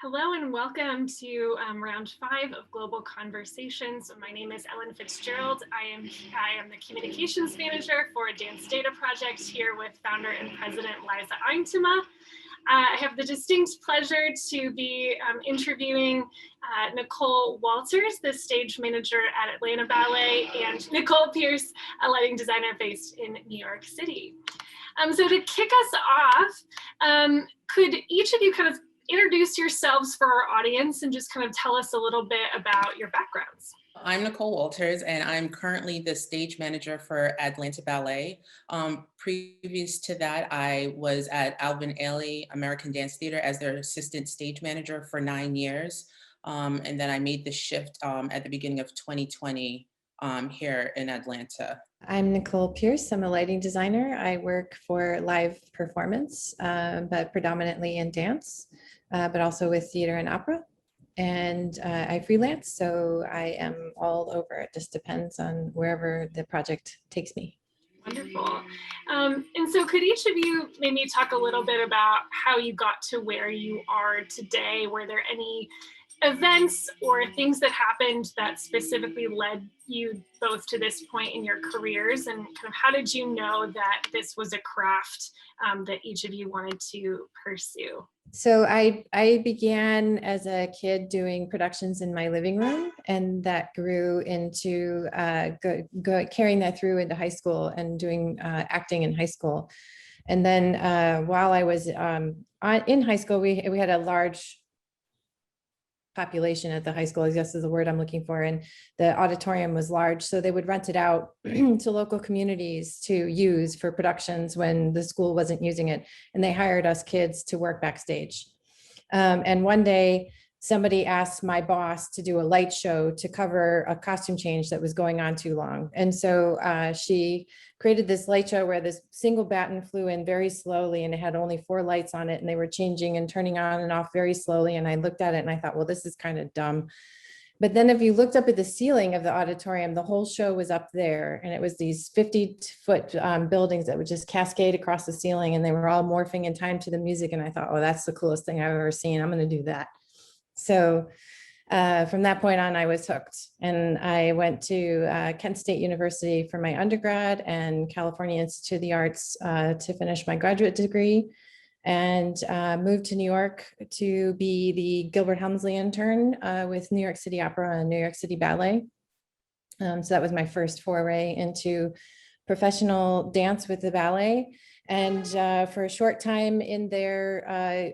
Hello and welcome to round 5 of Global Conversations. My name is Ellen Fitzgerald. I am the Communications Manager for a Dance Data Project here with founder and president Liza Eintema. I have the distinct pleasure to be interviewing Nicole Walters, the stage manager at Atlanta Ballet, and Nicole Pearce, a lighting designer based in New York City. So to kick us off, could each of you kind of introduce yourselves for our audience and just kind of tell us a little bit about your backgrounds? I'm Nicole Walters, and I'm currently the stage manager for Atlanta Ballet. Previous to that, I was at Alvin, American Dance Theatre as their assistant stage manager for 9 years. And then I made the shift at the beginning of 2020 here in Atlanta. I'm Nicole Pearce. I'm a lighting designer. I work for live performance, but predominantly in dance, but also with theater and opera. And I freelance, so I am all over. It just depends on wherever the project takes me. Wonderful. And so could each of you maybe talk a little bit about how you got to where you are today? Were there any events or things that happened that specifically led you both to this point in your careers, and kind of how did you know that this was a craft that each of you wanted to pursue? So I began as a kid doing productions in my living room, and that grew into carrying that through into high school and doing acting in high school. And then while I was in high school, we had a large population at the high school, I guess is the word I'm looking for, and the auditorium was large, so they would rent it out to local communities to use for productions when the school wasn't using it, and they hired us kids to work backstage. And one day somebody asked my boss to do a light show to cover a costume change that was going on too long, and so she created this light show where this single baton flew in very slowly, and it had only 4 lights on it, and they were changing and turning on and off very slowly. And I looked at it and I thought, well, this is kind of dumb. But then if you looked up at the ceiling of the auditorium, the whole show was up there, and it was these 50-foot buildings that would just cascade across the ceiling, and they were all morphing in time to the music. And I thought, oh, that's the coolest thing I've ever seen. I'm going to do that. So from that point on, I was hooked, and I went to Kent State University for my undergrad and California Institute of the Arts to finish my graduate degree, and moved to New York to be the Gilbert Helmsley intern with New York City Opera and New York City Ballet. So that was my first foray into professional dance with the ballet. And for a short time in there,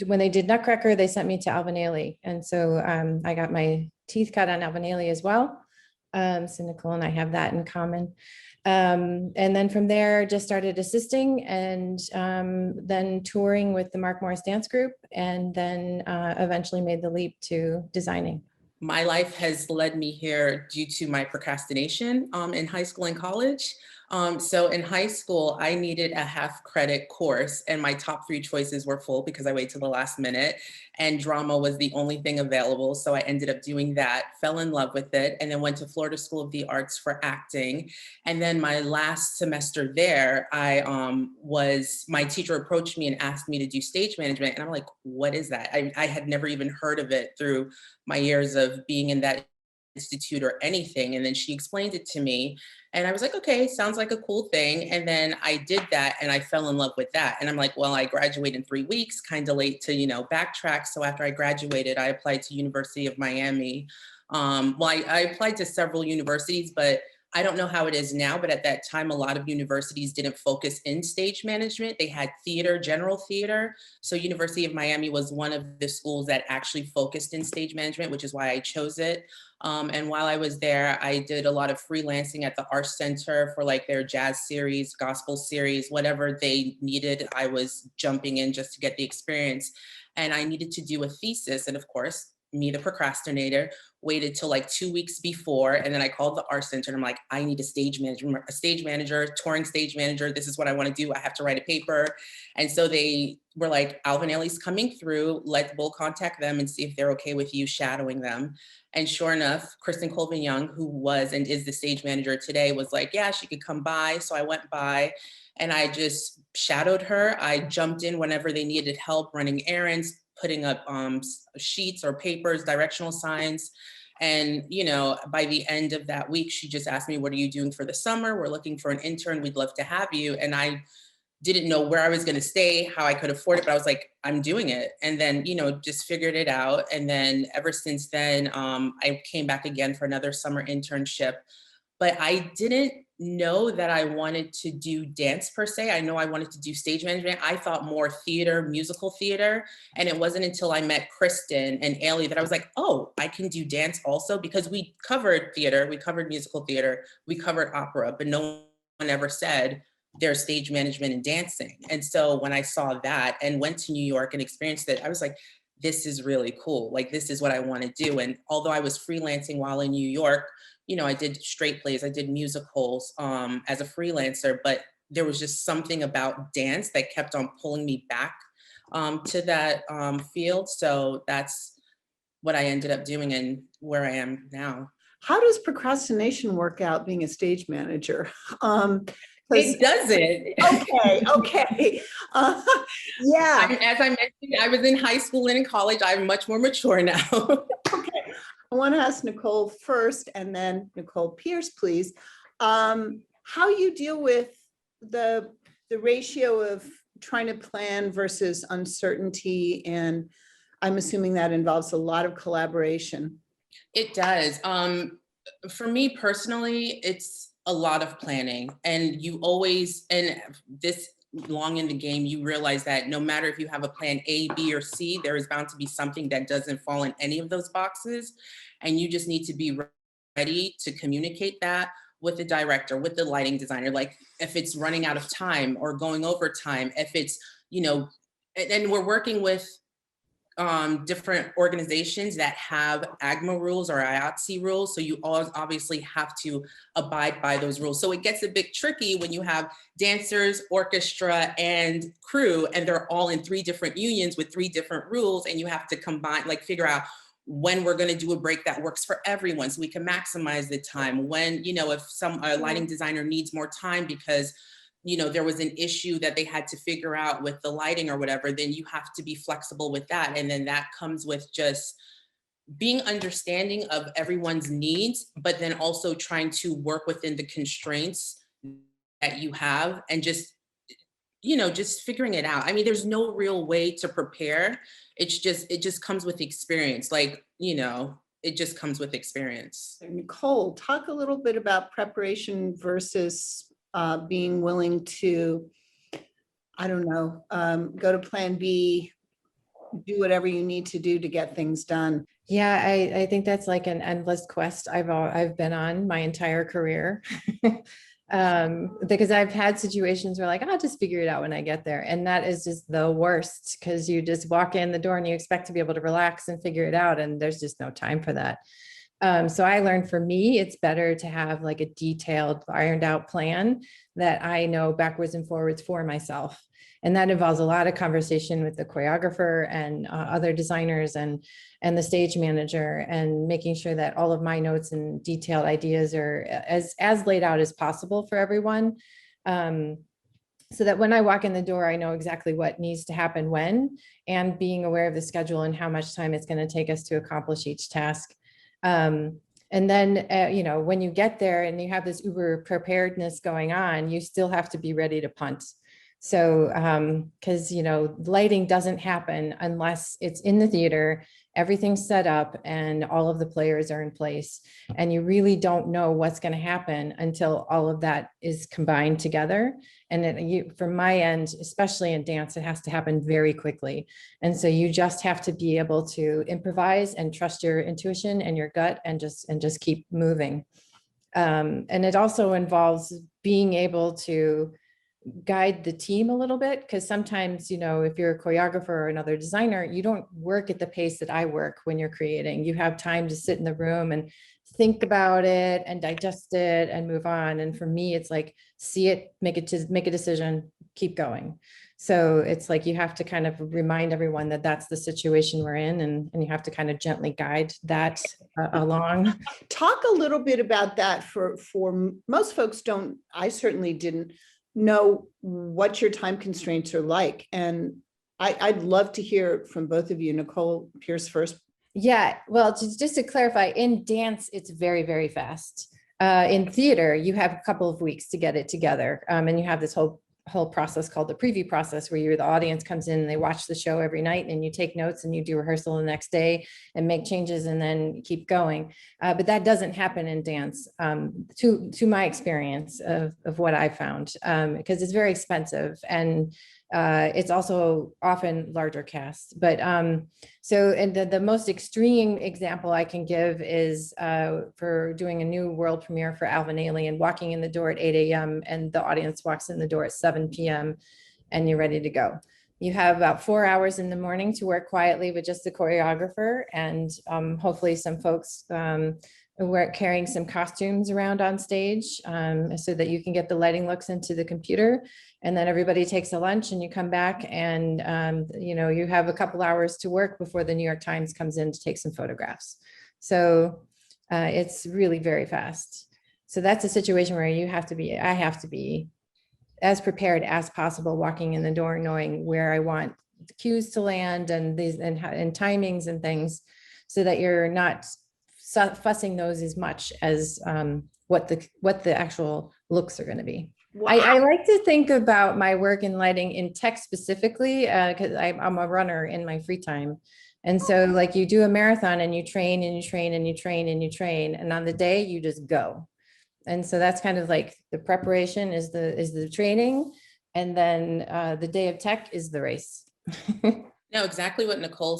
when they did Nutcracker, they sent me to Alvin Ailey. And so I got my teeth cut on Alvin Ailey as well. So Nicole and I have that in common. And then from there, just started assisting, and then touring with the Mark Morris Dance Group, and then eventually made the leap to designing. My life has led me here due to my procrastination in high school and college. So in high school, I needed a half-credit course, and my top 3 choices were full because I waited till the last minute, and drama was the only thing available. So I ended up doing that, fell in love with it, and then went to Florida School of the Arts for acting. And then my last semester there, my teacher approached me and asked me to do stage management. And I'm like, what is that? I had never even heard of it through my years of being in that institute or anything. And then she explained it to me, and I was like, okay, sounds like a cool thing. And then I did that, and I fell in love with that. And I'm like, well, I graduate in 3 weeks, kind of late to, backtrack. So after I graduated, I applied to University of Miami. I applied to several universities, but I don't know how it is now, but at that time, a lot of universities didn't focus in stage management. They had theater, general theater. So University of Miami was one of the schools that actually focused in stage management, which is why I chose it. And while I was there, I did a lot of freelancing at the Arts Center for like their jazz series, gospel series, whatever they needed. I was jumping in just to get the experience. And I needed to do a thesis. And of course, me, the procrastinator, waited till like 2 weeks before. And then I called the Arts Center and I'm like, I need a stage manager, touring stage manager. This is what I want to do. I have to write a paper. And so they were like, Alvin Ailey's coming through. We'll contact them and see if they're okay with you shadowing them. And sure enough, Kristen Colvin Young, who was and is the stage manager today, was like, yeah, she could come by. So I went by and I just shadowed her. I jumped in whenever they needed help running errands, putting up sheets or papers, directional signs. And, you know, by the end of that week, she just asked me, what are you doing for the summer? We're looking for an intern. We'd love to have you. And I didn't know where I was going to stay, how I could afford it, but I was like, I'm doing it. And then, you know, just figured it out. And then ever since then, I came back again for another summer internship. But I didn't know that I wanted to do dance per se. I know I wanted to do stage management. I thought more theater, musical theater. And it wasn't until I met Kristen and Ailey that I was like, oh, I can do dance also, because we covered theater, we covered musical theater, we covered opera, but no one ever said there's stage management and dancing. And so when I saw that and went to New York and experienced it, I was like, this is really cool. Like, this is what I want to do. And although I was freelancing while in New York, you know, I did straight plays, I did musicals as a freelancer, but there was just something about dance that kept on pulling me back to that field. So that's what I ended up doing and where I am now. How does procrastination work out being a stage manager? It doesn't. Okay. Yeah. As I mentioned, I was in high school and in college. I'm much more mature now. Okay. I want to ask Nicole first, and then Nicole Pearce, please. How you deal with the ratio of trying to plan versus uncertainty, and I'm assuming that involves a lot of collaboration. It does. For me personally, it's a lot of planning, and you always, and this long in the game, you realize that no matter if you have a plan A, B, or C, there is bound to be something that doesn't fall in any of those boxes. And you just need to be ready to communicate that with the director, with the lighting designer, like if it's running out of time or going over time, if it's, you know, and we're working with different organizations that have AGMA rules or IATSE rules. So you all obviously have to abide by those rules. So it gets a bit tricky when you have dancers, orchestra, and crew, and they're all in 3 different unions with 3 different rules. And you have to combine, like figure out when we're going to do a break that works for everyone so we can maximize the time. When, you know, if a lighting designer needs more time because you know, there was an issue that they had to figure out with the lighting or whatever, then you have to be flexible with that. And then that comes with just being understanding of everyone's needs, but then also trying to work within the constraints that you have and just, you know, just figuring it out. I mean, there's no real way to prepare. It just comes with experience. Like, you know, it just comes with experience. Nicole, talk a little bit about preparation versus being willing to, I don't know, go to plan B, do whatever you need to do to get things done. Yeah, I think that's like an endless quest I've been on my entire career. Because I've had situations where like, I'll just figure it out when I get there. And that is just the worst, because you just walk in the door and you expect to be able to relax and figure it out. And there's just no time for that. So I learned, for me, it's better to have like a detailed, ironed out plan that I know backwards and forwards for myself. And that involves a lot of conversation with the choreographer and other designers and the stage manager, and making sure that all of my notes and detailed ideas are as laid out as possible for everyone. So that when I walk in the door, I know exactly what needs to happen when, and being aware of the schedule and how much time it's going to take us to accomplish each task. And then, you know, when you get there and you have this uber preparedness going on, you still have to be ready to punt. So, because, you know, lighting doesn't happen unless it's in the theater, everything's set up and all of the players are in place. And you really don't know what's going to happen until all of that is combined together. And from my end, especially in dance, it has to happen very quickly. And so you just have to be able to improvise and trust your intuition and your gut and just keep moving. And it also involves being able to guide the team a little bit, because sometimes, you know, if you're a choreographer or another designer, you don't work at the pace that I work when you're creating. You have time to sit in the room and think about it and digest it and move on. And for me, it's like, see it, make a decision, keep going. So it's like you have to kind of remind everyone that that's the situation we're in, and you have to kind of gently guide that along. Talk a little bit about that. For most folks don't, I certainly didn't know what your time constraints are like. And I'd love to hear from both of you. Nicole Pearce first. Yeah, well, just to clarify, in dance, it's very, very fast. In theater, you have a couple of weeks to get it together. And you have this whole process called the preview process, where the audience comes in and they watch the show every night, and you take notes and you do rehearsal the next day and make changes and then keep going. But that doesn't happen in dance, to my experience of what I found, because it's very expensive, and it's also often larger casts. But and the most extreme example I can give is for doing a new world premiere for Alvin, Ailey, and walking in the door at 8 a.m. and the audience walks in the door at 7 p.m. and you're ready to go. You have about 4 hours in the morning to work quietly with just the choreographer, and hopefully some folks who are carrying some costumes around on stage, so that you can get the lighting looks into the computer. And then everybody takes a lunch and you come back, and you have a couple hours to work before the New York Times comes in to take some photographs. So it's really very fast. So that's a situation where I have to be as prepared as possible walking in the door, knowing where I want the cues to land and timings and things, so that you're not fussing those as much as what the actual looks are going to be. Wow. I like to think about my work in lighting in tech specifically, because I'm a runner in my free time. And so like you do a marathon and you train and you train and you train and you train, and on the day you just go. And so that's kind of like the preparation is the training, and then the day of tech is the race. No, exactly what Nicole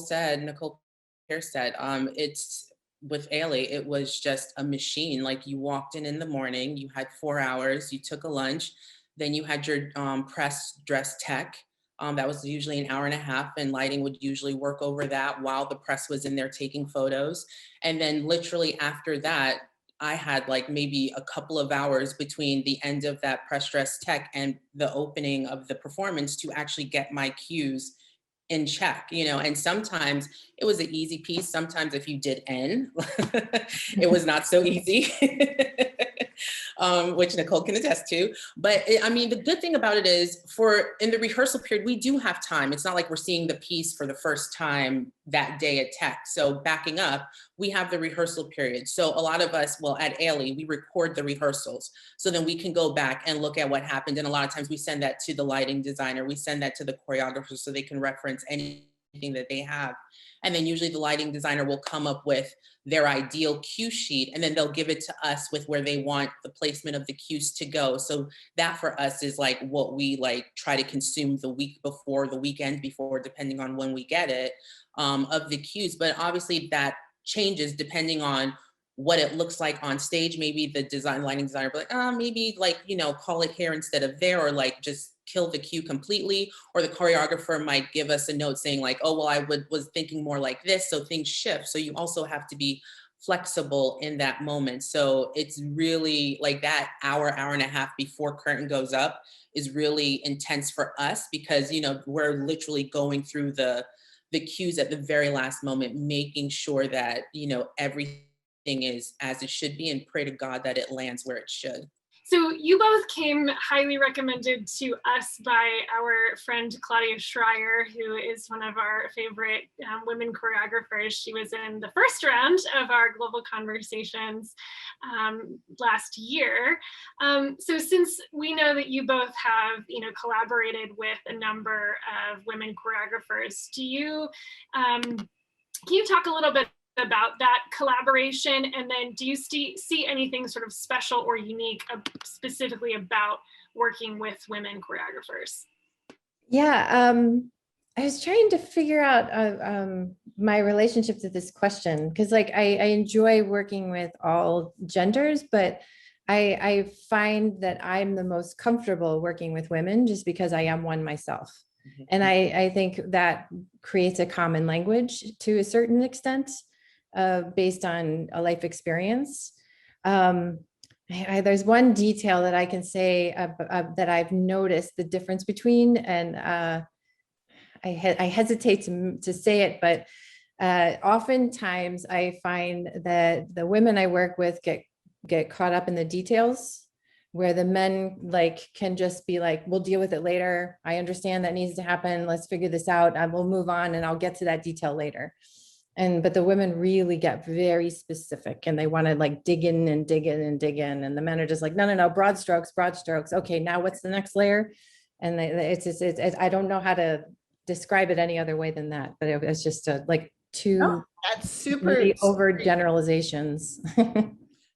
Pearce said. It's with Ailey, it was just a machine. Like, you walked in the morning, you had 4 hours, you took a lunch, then you had your press dress tech. That was usually an hour and a half, and lighting would usually work over that while the press was in there taking photos. And then literally after that, I had like maybe a couple of hours between the end of that press dress tech and the opening of the performance to actually get my cues in check, and sometimes it was an easy piece. Sometimes if you did N, it was not so easy, which Nicole can attest to. But the good thing about it is in the rehearsal period, we do have time. It's not like we're seeing the piece for the first time that day at tech. So backing up, we have the rehearsal period. So a lot of us, at Ailey, we record the rehearsals. So then we can go back and look at what happened. And a lot of times we send that to the lighting designer. We send that to the choreographer so they can reference anything that they have. And then usually the lighting designer will come up with their ideal cue sheet, and then they'll give it to us with where they want the placement of the cues to go. So that for us is like what we try to consume the week before, the weekend before, depending on when we get it, of the cues. But obviously that changes depending on what it looks like on stage. Maybe the lighting designer will be like, maybe call it here instead of there, or just kill the cue completely. Or the choreographer might give us a note saying I was thinking more like this. So things shift. So you also have to be flexible in that moment. So it's really that hour and a half before curtain goes up is really intense for us, because, we're literally going through the cues at the very last moment, making sure that, everything is as it should be, and pray to God that it lands where it should. So you both came highly recommended to us by our friend Claudia Schreier, who is one of our favorite women choreographers. She was in the first round of our global conversations last year. So since we know that you both have, collaborated with a number of women choreographers, can you talk a little bit about that collaboration, and then do you see anything sort of special or unique specifically about working with women choreographers? Yeah, I was trying to figure out my relationship to this question, because I enjoy working with all genders, but I find that I'm the most comfortable working with women just because I am one myself. Mm-hmm. And I think that creates a common language to a certain extent, based on a life experience. There's one detail that I can say that I've noticed the difference between, and I hesitate to say it, but oftentimes I find that the women I work with get caught up in the details where the men like can just be like, we'll deal with it later. I understand that needs to happen. Let's figure this out. I will move on and I'll get to that detail later. But the women really get very specific and they want to like dig in and dig in and dig in. And the men are just like, no, broad strokes, broad strokes. Okay, now what's the next layer? And it's I don't know how to describe it any other way than that, but it's just like two No, that's super maybe over generalizations.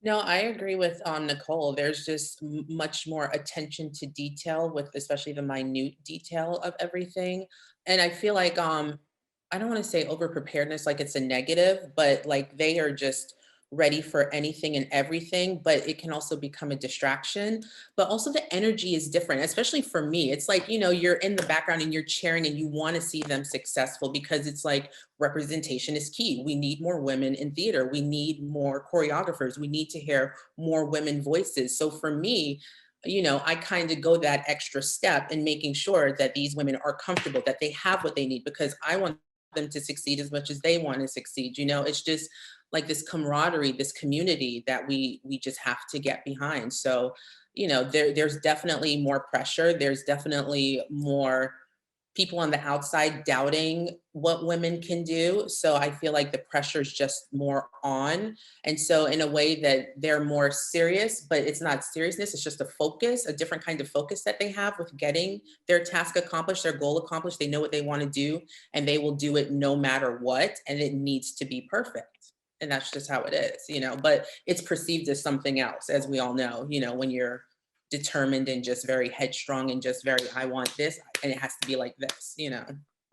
No, I agree with Nicole. There's just much more attention to detail with especially the minute detail of everything. And I feel like I don't want to say over preparedness like it's a negative, but like they are just ready for anything and everything, but it can also become a distraction. But also the energy is different, especially for me. It's like, you know, you're in the background and you're cheering and you want to see them successful because it's like representation is key. We need more women in theater. We need more choreographers. We need to hear more women voices. So for me, you know, I kind of go that extra step in making sure that these women are comfortable, that they have what they need, because I want them to succeed as much as they want to succeed. You know, it's just like this camaraderie, this community that we just have to get behind. So, you know, there's definitely more pressure. There's definitely more people on the outside doubting what women can do. So I feel like the pressure is just more on. And so in a way that they're more serious, but it's not seriousness, it's just a focus, a different kind of focus that they have with getting their task accomplished, their goal accomplished. They know what they want to do and they will do it no matter what. And it needs to be perfect. And that's just how it is, you know, but it's perceived as something else, as we all know, you know, when you're determined and just very headstrong and just very, I want this and it has to be like this, you know.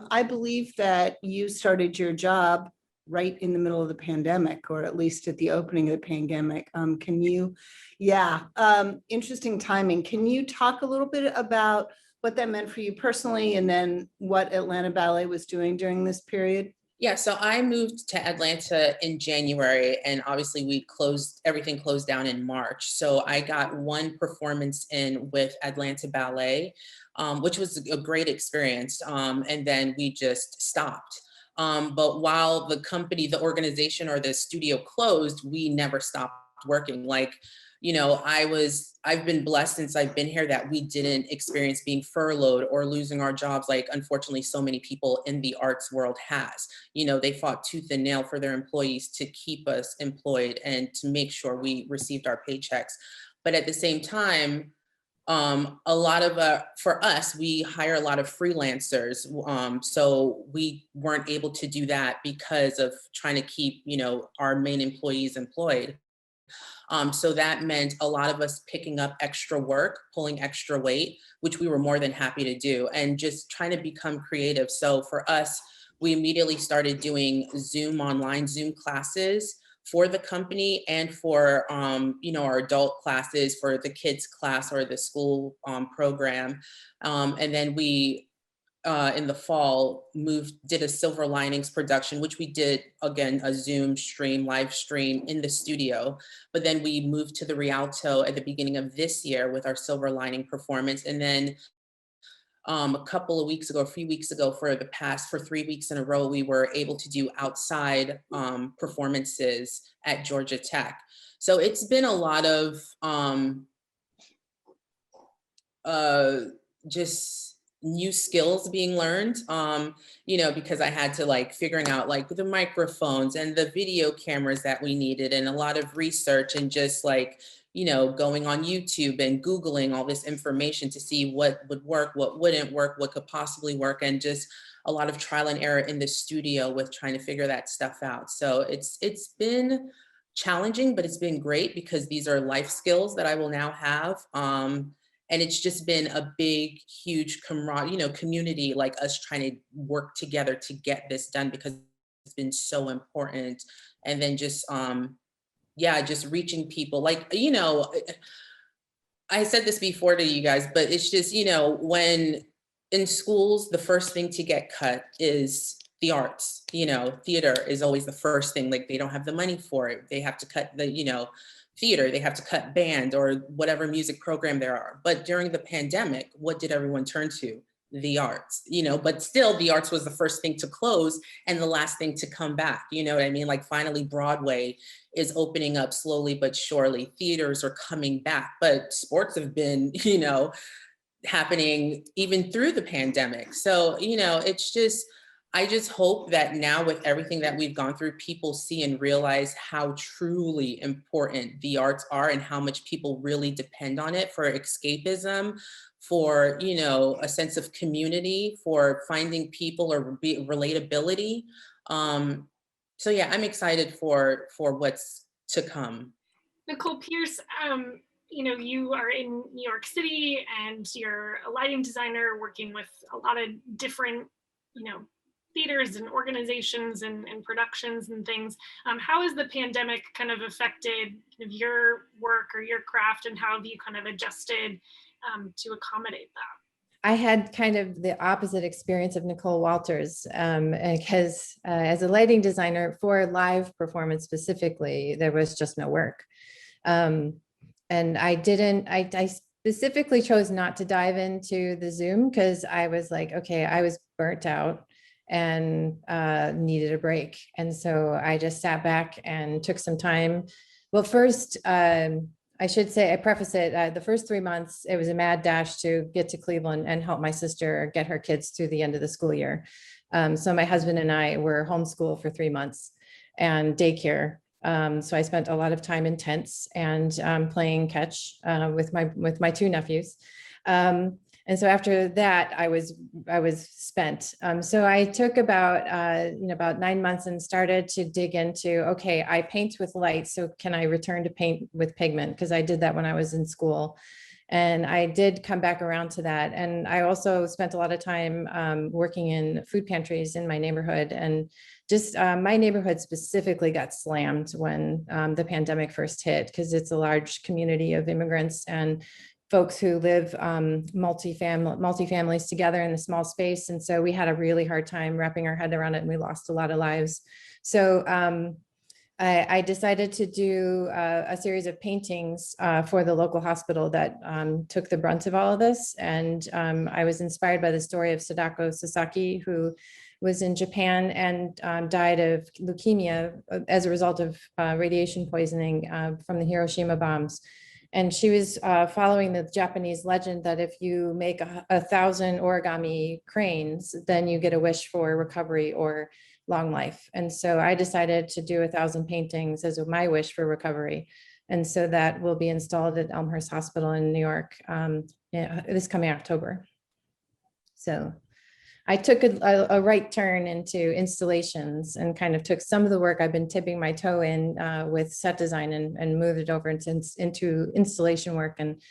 I believe that you started your job right in the middle of the pandemic, or at least at the opening of the pandemic. Can you, interesting timing. Can you talk a little bit about what that meant for you personally and then what Atlanta Ballet was doing during this period? Yeah, so I moved to Atlanta in January and obviously everything closed down in March. So I got one performance in with Atlanta Ballet, which was a great experience. And then we just stopped. But while the company, the organization or the studio closed, we never stopped working. Like, you know, I've been blessed since I've been here that we didn't experience being furloughed or losing our jobs like unfortunately so many people in the arts world has. You know, they fought tooth and nail for their employees to keep us employed and to make sure we received our paychecks. But at the same time, a lot of for us, we hire a lot of freelancers. So we weren't able to do that because of trying to keep, you know, our main employees employed. So that meant a lot of us picking up extra work, pulling extra weight, which we were more than happy to do, and just trying to become creative. So for us, we immediately started doing online Zoom classes for the company and for, you know, our adult classes, for the kids class or the school program. And then we, in the fall, did a Silver Linings production, which we did, again, a Zoom stream, live stream in the studio. But then we moved to the Rialto at the beginning of this year with our Silver Lining performance. And then a few weeks ago, for 3 weeks in a row, we were able to do outside performances at Georgia Tech. So it's been a lot of just new skills being learned, you know, because I had to like figuring out like the microphones and the video cameras that we needed and a lot of research and just like, you know, going on YouTube and Googling all this information to see what would work, what wouldn't work, what could possibly work, and just a lot of trial and error in the studio with trying to figure that stuff out. So it's been challenging, but it's been great because these are life skills that I will now have. And it's just been a big, huge community, like us trying to work together to get this done because it's been so important. And then just, just reaching people. Like, you know, I said this before to you guys, but it's just, you know, when in schools, the first thing to get cut is the arts. You know, theater is always the first thing. Like they don't have the money for it. They have to cut the, you know, theater, they have to cut band or whatever music program there are. But during the pandemic, what did everyone turn to? the arts, but still the arts was the first thing to close and the last thing to come back. You know what I mean? Like finally Broadway is opening up slowly but surely. Theaters are coming back, but sports have been, happening even through the pandemic. So, I just hope that now with everything that we've gone through, people see and realize how truly important the arts are and how much people really depend on it for escapism, for, a sense of community, for finding people or relatability. So yeah, I'm excited for what's to come. Nicole Pearce, you are in New York City and you're a lighting designer working with a lot of different, theaters and organizations and productions and things. How has the pandemic kind of affected your work or your craft, and how have you kind of adjusted to accommodate that? I had kind of the opposite experience of Nicole Walters, because as a lighting designer for live performance specifically, there was just no work. And I specifically chose not to dive into the Zoom because I was like, okay, I was burnt out and needed a break. And so I just sat back and took some time. Well, first, I should say, I preface it, the first 3 months, it was a mad dash to get to Cleveland and help my sister get her kids through the end of the school year. So my husband and I were homeschooled for 3 months and daycare. So I spent a lot of time in tents and playing catch with my 2 nephews. And so after that, I was spent. So I took about 9 months and started to dig into, okay, I paint with light. So can I return to paint with pigment? Because I did that when I was in school. And I did come back around to that. And I also spent a lot of time working in food pantries in my neighborhood. And just my neighborhood specifically got slammed when the pandemic first hit, because it's a large community of immigrants and folks who live multi-families together in a small space. And so we had a really hard time wrapping our head around it, and we lost a lot of lives. So I decided to do a series of paintings for the local hospital that took the brunt of all of this. And I was inspired by the story of Sadako Sasaki, who was in Japan and died of leukemia as a result of radiation poisoning from the Hiroshima bombs. And she was following the Japanese legend that if you make 1,000 origami cranes, then you get a wish for recovery or long life. And so I decided to do 1,000 paintings as my wish for recovery. And so that will be installed at Elmhurst Hospital in New York this coming October. So I took a right turn into installations and kind of took some of the work I've been tipping my toe in with set design and moved it over into installation work and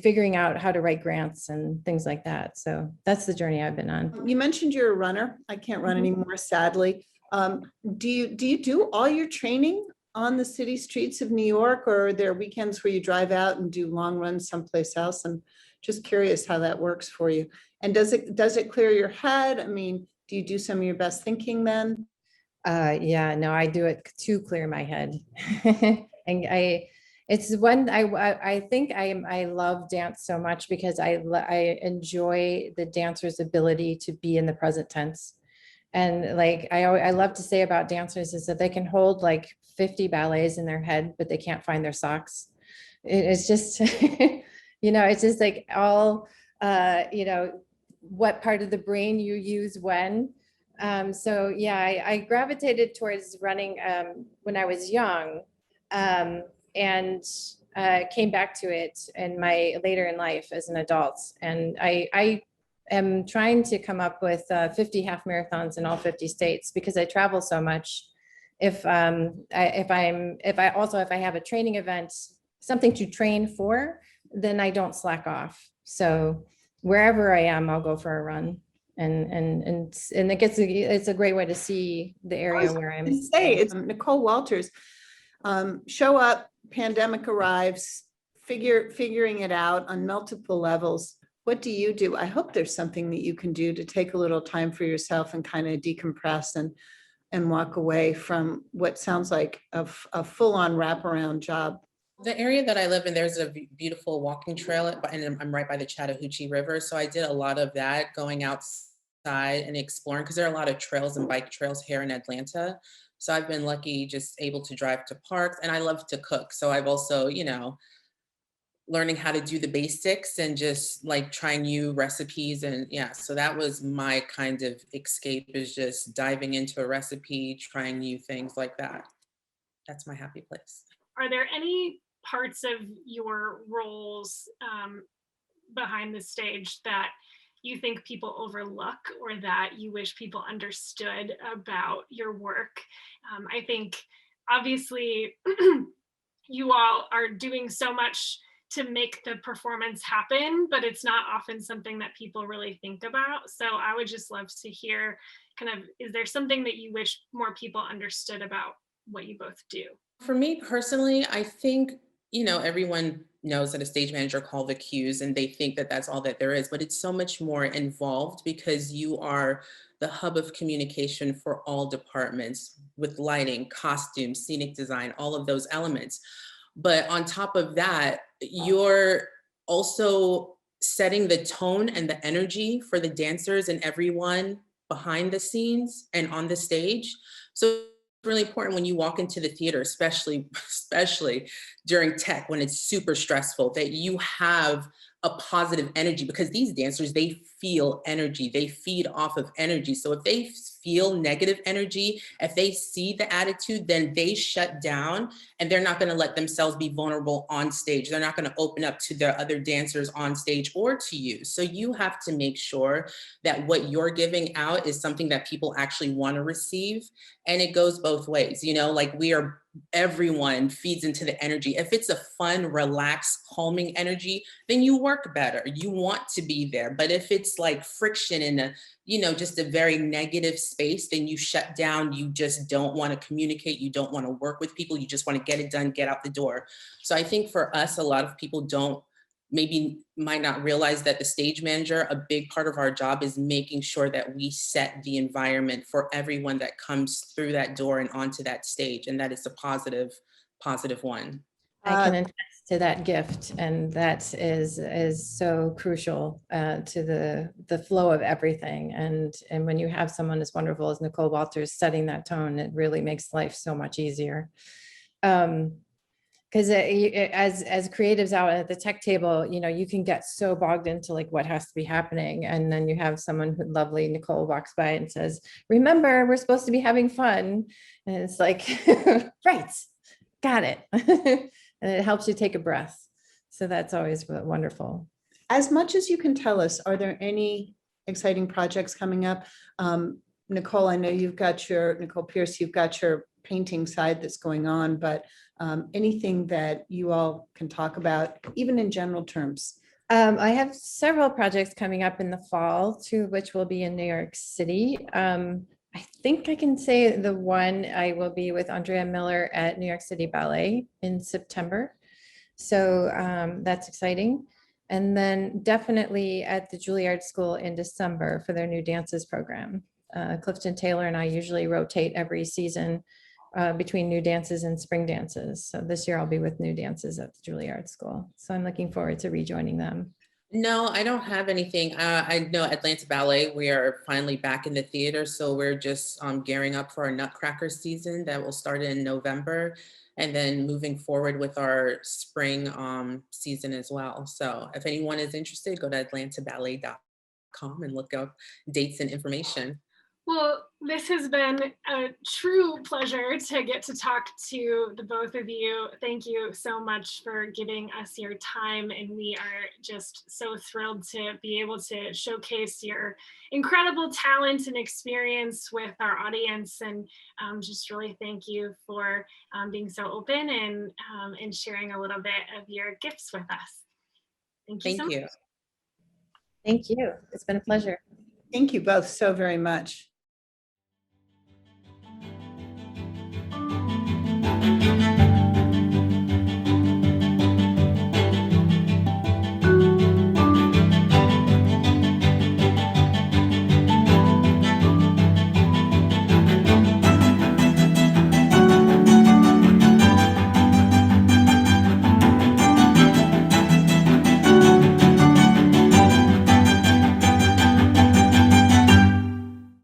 figuring out how to write grants and things like that. So that's the journey I've been on. You mentioned you're a runner. I can't run anymore, sadly. Do you do all your training on the city streets of New York, or are there weekends where you drive out and do long runs someplace else? I'm just curious how that works for you. And does it clear your head? I mean, do you do some of your best thinking then? Yeah, no, I do it to clear my head. And I think I love dance so much because I enjoy the dancer's ability to be in the present tense. And like I love to say about dancers is that they can hold like 50 ballets in their head, but they can't find their socks. It's just, it's just like all, what part of the brain you use when. So yeah, I gravitated towards running when I was young, and came back to it in my later in life as an adult. And I am trying to come up with 50 half marathons in all 50 states because I travel so much. If I have a training event, something to train for, then I don't slack off. So wherever I am, I'll go for a run. And it's a great way to see the area where I'm. It's Nicole Walters. Show up, pandemic arrives, figuring it out on multiple levels. What do you do? I hope there's something that you can do to take a little time for yourself and kind of decompress and walk away from what sounds like a full-on wraparound job. The area that I live in, there's a beautiful walking trail, and I'm right by the Chattahoochee River. So I did a lot of that, going outside and exploring, because there are a lot of trails and bike trails here in Atlanta. So I've been lucky, just able to drive to parks, and I love to cook. So I've also, learning how to do the basics and just like trying new recipes. And yeah, so that was my kind of escape, is just diving into a recipe, trying new things like that. That's my happy place. Are there any parts of your roles behind the stage that you think people overlook, or that you wish people understood about your work? I think obviously you all are doing so much to make the performance happen, but it's not often something that people really think about. So I would just love to hear is there something that you wish more people understood about what you both do? For me personally, I think, everyone knows that a stage manager call the cues and they think that that's all that there is, but it's so much more involved, because you are the hub of communication for all departments, with lighting, costume, scenic design, all of those elements. But on top of that, you're also setting the tone and the energy for the dancers and everyone behind the scenes and on the stage. So it's really important when you walk into the theater, especially during tech, when it's super stressful, that you have a positive energy, because these dancers, they feel energy, they feed off of energy. So if they feel negative energy, if they see the attitude, then they shut down, and they're not going to let themselves be vulnerable on stage. They're not going to open up to their other dancers on stage or to you. So you have to make sure that what you're giving out is something that people actually want to receive. And it goes both ways, like everyone feeds into the energy. If it's a fun, relaxed, calming energy, then you work better. You want to be there. But if it's like friction in just a very negative space, then you shut down. You just don't want to communicate. You don't want to work with people. You just want to get it done, get out the door. So I think for us, a lot of people might not realize that the stage manager, a big part of our job is making sure that we set the environment for everyone that comes through that door and onto that stage, and that it's a positive one. I can attest to that gift, and that is so crucial to the flow of everything. And when you have someone as wonderful as Nicole Walters setting that tone, it really makes life so much easier. Because as creatives out at the tech table, you can get so bogged into like what has to be happening, and then you have someone who, lovely Nicole, walks by and says, "Remember, we're supposed to be having fun," and it's like, right, got it. And it helps you take a breath. So that's always wonderful. As much as you can tell us, are there any exciting projects coming up? Nicole, I know Nicole Pearce, you've got your painting side that's going on, but anything that you all can talk about, even in general terms? I have several projects coming up in the fall, two of which will be in New York City. I think I can say the one I will be with Andrea Miller at New York City Ballet in September. So that's exciting. And then definitely at the Juilliard School in December for their new dances program. Clifton Taylor and I usually rotate every season between new dances and spring dances. So this year I'll be with new dances at the Juilliard School. So I'm looking forward to rejoining them. No, I don't have anything. I know Atlanta Ballet, we are finally back in the theater. So we're just gearing up for our Nutcracker season that will start in November, and then moving forward with our spring season as well. So if anyone is interested, go to atlantaballet.com and look up dates and information. Well, this has been a true pleasure to get to talk to the both of you. Thank you so much for giving us your time, and we are just so thrilled to be able to showcase your incredible talent and experience with our audience, and just really thank you for being so open and sharing a little bit of your gifts with us. Thank you so much. Thank you. It's been a pleasure. Thank you both so very much.